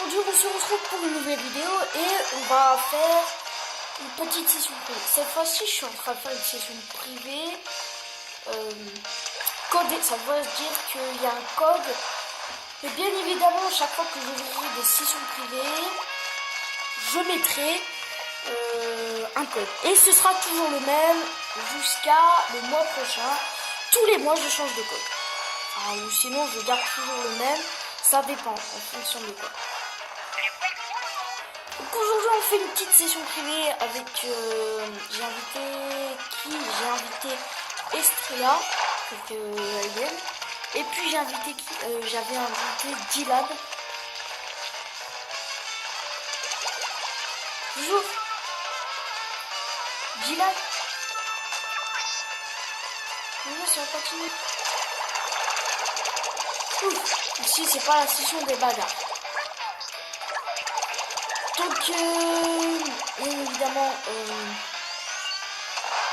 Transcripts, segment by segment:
aujourd'hui on se retrouve pour une nouvelle vidéo et on va faire une petite session privée. Cette fois-ci je suis en train de faire une session privée codée, ça veut dire qu'il y a un code. Et bien évidemment chaque fois que je verrai des sessions privées, je mettrai un code. Et ce sera toujours le même jusqu'à le mois prochain. Tous les mois je change de code. Ou sinon je garde toujours le même. Ça dépend en fonction de quoi. Donc aujourd'hui on fait une petite session privée avec j'ai invité qui? J'ai invité Estrella pour qu'elle vienne. Et puis j'ai invité qui? J'avais invité Dylan. Bonjour Dylan. Bonjour, ça va continuer. Ici c'est pas la session des bagarres. Donc bien évidemment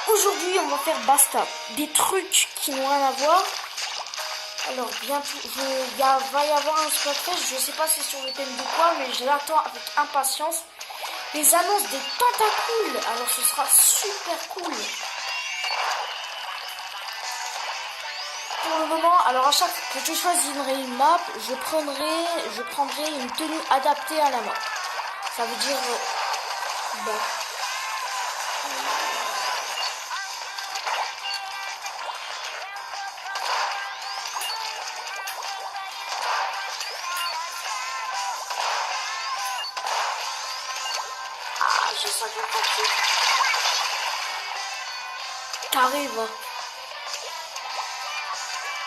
aujourd'hui on va faire basta. Des trucs qui n'ont rien à voir. Alors bientôt va y avoir un Splatfest. Je sais pas si c'est sur le thème de quoi, mais je l'attends avec impatience. Les annonces des tentacules. Alors ce sera super cool. Pour le moment, alors à chaque fois que je choisirai une map, je prendrai une tenue adaptée à la map. Ça veut dire bon. J'ai ça bien compris. T'arrives.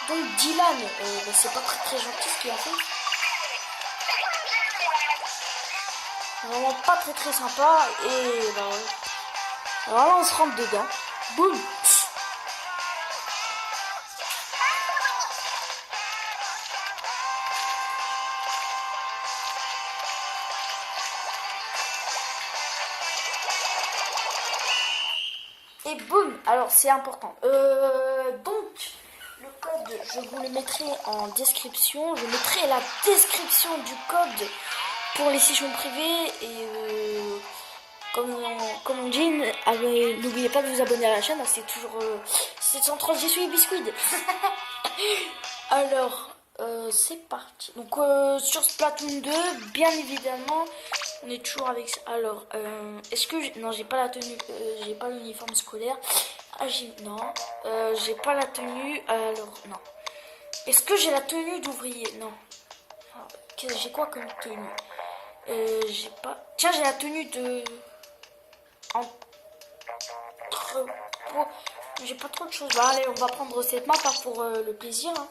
Donc Dylan, c'est pas très gentil ce qu'il a fait. Vraiment pas très sympa. Et bah ouais. Alors là on se rentre dedans. Boum. Et boum. Alors c'est important. Donc le code, je vous le mettrai en description. Je mettrai la description du code pour les sessions privées. Et comme on dit, n'oubliez pas de vous abonner à la chaîne. C'est toujours 730 je suis Biscuit. Alors, c'est parti. Donc sur Splatoon 2, bien évidemment, on est toujours avec ça. Alors, est-ce que non, j'ai pas la tenue, j'ai pas l'uniforme scolaire. Non, j'ai pas la tenue. Alors non. Est-ce que j'ai la tenue d'ouvrier? Non. J'ai quoi comme tenue? J'ai pas. Tiens, j'ai la tenue de entrepôt. J'ai pas trop de choses. Bah allez, on va prendre cette map pour le plaisir. Hein.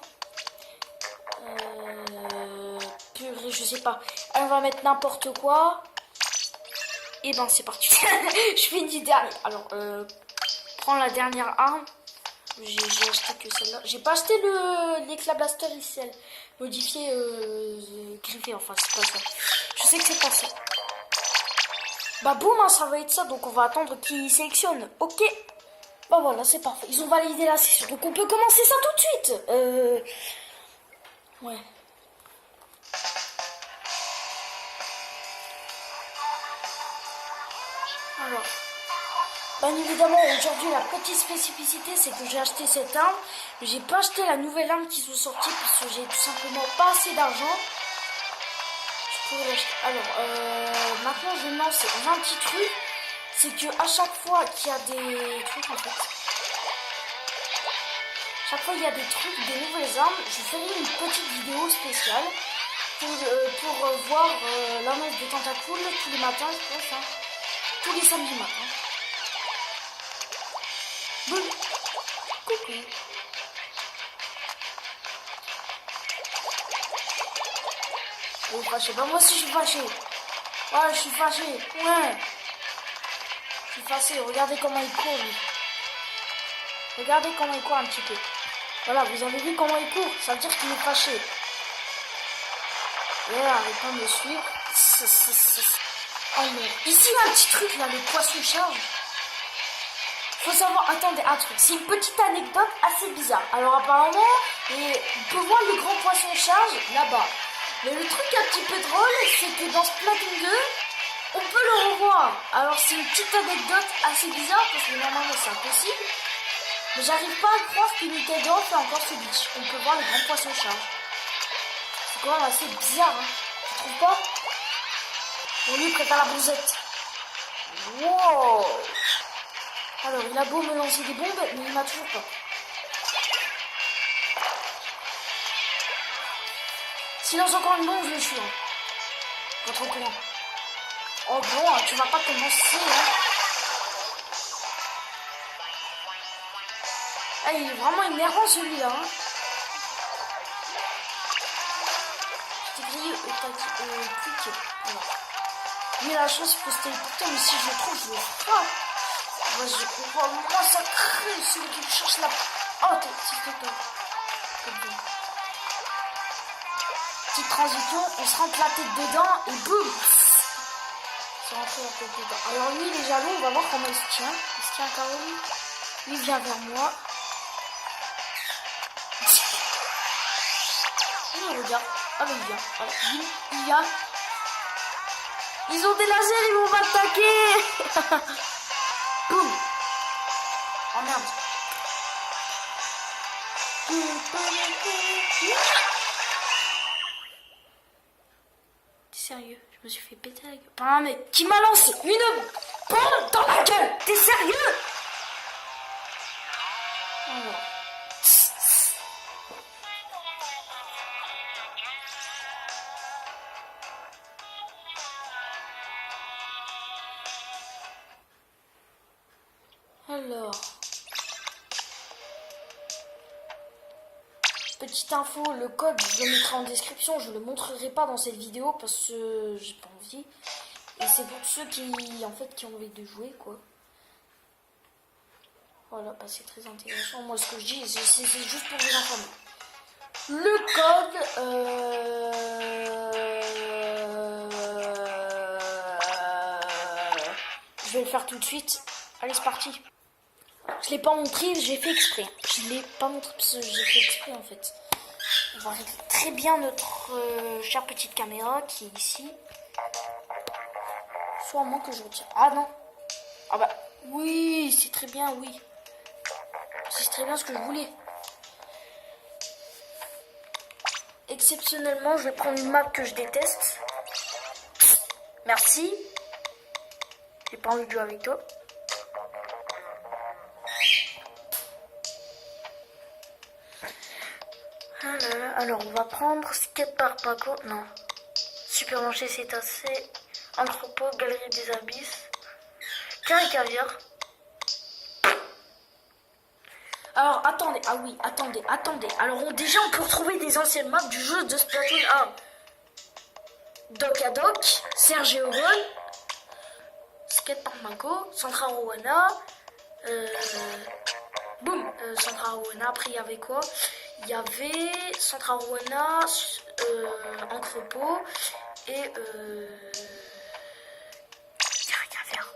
Purée, je sais pas. Allez, on va mettre n'importe quoi. Et ben c'est parti. Je finis dernier. Alors, prends la dernière arme. J'ai acheté que celle-là. J'ai pas acheté l'éclat blaster ici, modifié griffé. Enfin, c'est pas ça. Je sais que c'est pas ça. Bah boum, hein, ça va être ça. Donc on va attendre qu'ils sélectionnent. Ok. Bah voilà, c'est parfait. Ils ont validé la session. Donc on peut commencer ça tout de suite. Ouais. Alors. Bien évidemment, aujourd'hui, la petite spécificité, c'est que j'ai acheté cette arme. Mais j'ai pas acheté la nouvelle arme qui sont sorties parce que j'ai tout simplement pas assez d'argent. Je pourrais l'acheter. Alors, maintenant, je vais me lancer dans un petit truc. C'est que à chaque fois qu'il y a des trucs, en fait. Chaque fois qu'il y a des trucs, des nouvelles armes, je ferai une petite vidéo spéciale pour voir l'annonce des tentacules tous les matins, je pense. Hein. Tous les samedis matins. Boum. Coucou. Oh, fâché. Bah, moi aussi, je suis fâché. Ouais, je suis fâché. Ouais. Je suis fâché. Regardez comment il court, lui. Regardez comment il court un petit peu. Voilà, vous avez vu comment il court. Ça veut dire qu'il est fâché. Et là, arrête pas de me suivre. Oh non. Ici, il y a un petit truc, là, le poisson charge. Faut savoir, attendez, un truc, c'est une petite anecdote assez bizarre. Alors apparemment, on peut voir le grand poisson charge là-bas. Mais le truc un petit peu drôle, c'est que dans Splatoon 2, on peut le revoir. Alors c'est une petite anecdote assez bizarre parce que normalement c'est impossible. Mais j'arrive pas à croire que Nintendo fait encore ce glitch. On peut voir le grand poisson charge. C'est quand même assez bizarre, hein. Tu trouves pas? On lui prépare la brisette. Wow. Alors il a beau me lancer des bombes, mais il m'a toujours pas. S'il lance encore une bombe, je le suis. Hein. Votre courant. Oh bon, tu vas pas commencer, hein. Ah, il est vraiment énervant celui-là, hein. Je t'ai grillé, clic. Voilà. Lui, il a la chance, il peut se téléporter, mais si je le trouve, je le frappe. Vas-y, on va massacrer celui qui me cherche là. Oh, t'es toi. Petite transition, on se rentre la tête dedans et boum. C'est rentré la tête dedans. Alors lui, il est jaloux, on va voir comment il se tient. Il se tient quand même. Lui vient vers moi. Il regarde. Ah mais il vient. Voilà. Il vient. Ils ont des lasers, ils vont m'attaquer. Boum. Oh merde. T'es sérieux? Je me suis fait péter la gueule. Par un mec qui m'a lancé une bombe dans la gueule. T'es sérieux? Alors, petite info, le code je le mettrai en description, je le montrerai pas dans cette vidéo parce que j'ai pas envie. Et c'est pour ceux qui ont envie de jouer quoi. Voilà, bah c'est très intéressant. Moi ce que je dis, c'est juste pour vous informer. Le code je vais le faire tout de suite. Allez, c'est parti. Je l'ai pas montré, j'ai fait exprès. Je l'ai pas montré parce que j'ai fait exprès en fait. On va régler très bien notre chère petite caméra qui est ici. Soit à moins que je retire. Ah non. Ah bah oui, c'est très bien, oui. C'est très bien ce que je voulais. Exceptionnellement, je vais prendre une map que je déteste. Merci. J'ai pas envie de jouer avec toi. Alors, on va prendre Skatepark Paco. Non. Supermarché cétacé. Entrepôt, galerie des abysses. Tiens, et caviar. Alors, attendez. Ah oui, attendez. Alors, déjà, on peut retrouver des anciennes maps du jeu de Splatoon 1. Doc à Doc, Serge et Oron, Skatepark Paco, Centra Rowana. Boum, Centra Rowana. Après, il y avait quoi? Il y avait Centra Rowana, Entrepôt et il y a rien à faire.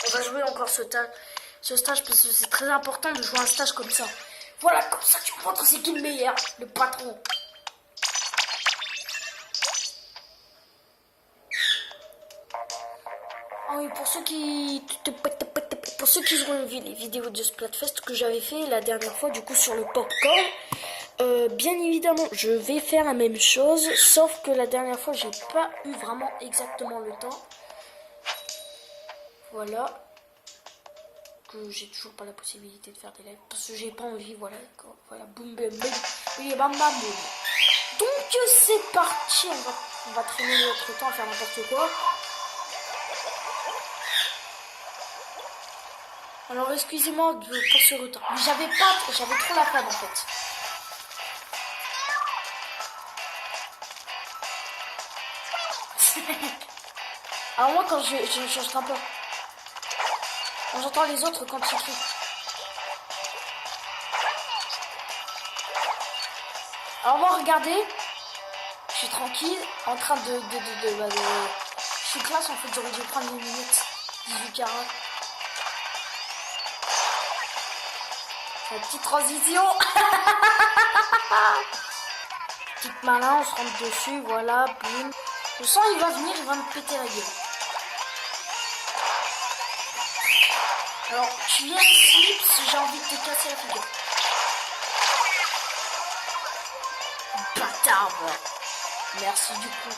On va jouer encore ce stage parce que c'est très important de jouer un stage comme ça. Voilà, comme ça tu montres c'est qui le meilleur, le patron. Ah oui, pour ceux qui ont vu les vidéos de Splatfest que j'avais fait la dernière fois du coup sur le popcorn. Bien évidemment, je vais faire la même chose, sauf que la dernière fois, j'ai pas eu vraiment exactement le temps. Voilà. Que j'ai toujours pas la possibilité de faire des lives parce que j'ai pas envie, voilà. Voilà, boum, boum, boum. Oui, bam, bam, boum. Donc, c'est parti. On va traîner notre temps à faire n'importe quoi. Alors, excusez-moi pour ce retard. Mais j'avais trop la flemme en fait. Alors moi quand je change un peu. Quand j'entends les autres quand ils crient. Alors moi regardez, je suis tranquille, en train de je suis classe en fait, j'aurais dû prendre une minute, 18 carats. La petite transition. Petite malin, on se rentre dessus, voilà, boum. Je sens il va venir, il va me péter la gueule. Alors, tu viens ici, si j'ai envie de te casser la figure. Bâtard. Merci du coup.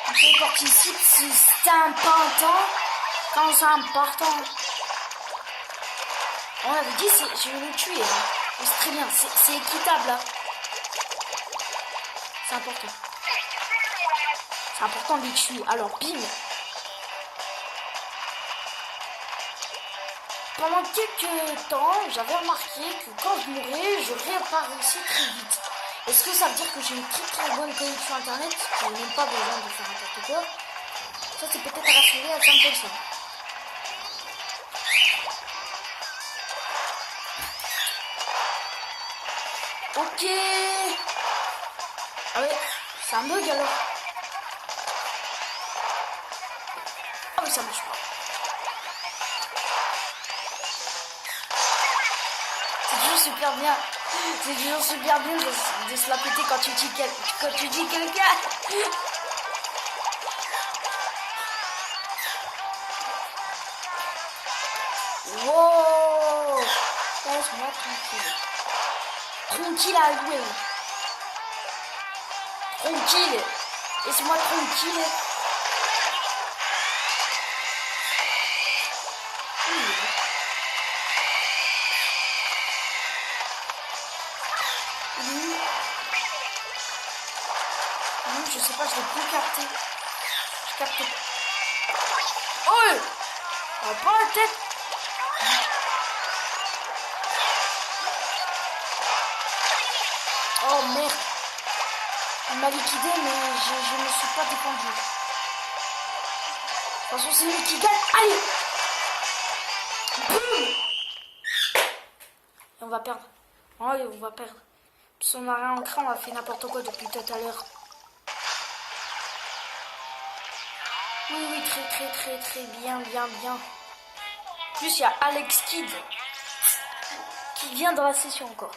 Ok, participe, c'est important. Quand c'est important. On avait dit, je vais le tuer. Hein. C'est très bien, c'est équitable. Hein. C'est important. C'est important de les tuer. Alors, bim. Pendant quelques temps, j'avais remarqué que quand je mourais, je réapparaissais très vite. Est-ce que ça veut dire que j'ai une très bonne connexion internet? Je n'ai même pas besoin de faire n'importe quoi. Ça, c'est peut-être à rassurer à 100%. Ok. Ah ouais, c'est un bug alors. Ah oui, ça marche pas. C'est toujours super bien. C'est toujours super bien de se la péter quand tu dis quelqu'un. Wow. Laisse-moi tranquille. Tranquille à jouer. Tranquille. Laisse-moi tranquille. Je sais pas, je l'ai plus capté. Je capte. Oh! Pas la tête! Oh merde! Il m'a liquidé, mais je ne me suis pas défendu. De toute façon, c'est lui qui gagne. Allez! Boum! Et on va perdre. Oh, on va perdre. Si on n'a rien ancré, on a fait n'importe quoi depuis tout à l'heure. Oui, très bien. En plus, il y a Alex Kidd qui vient dans la session encore.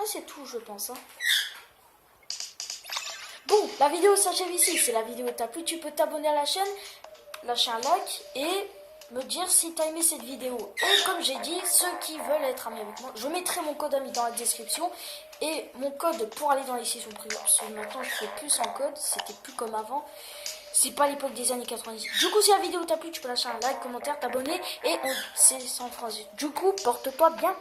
C'est tout, je pense. Hein. Bon, la vidéo s'achève ici. Si la vidéo t'a plu, tu peux t'abonner à la chaîne, lâcher un like et me dire si t'as aimé cette vidéo. Et comme j'ai dit, ceux qui veulent être amis avec moi, je mettrai mon code ami dans la description. Et mon code pour aller dans les sessions privées. Parce que maintenant, je fais plus en code. C'était plus comme avant. C'est pas l'époque des années 90. Du coup, si la vidéo t'a plu, tu peux lâcher un like, commentaire, t'abonner. Et on c'est sans phrase. Du coup, porte-toi bien.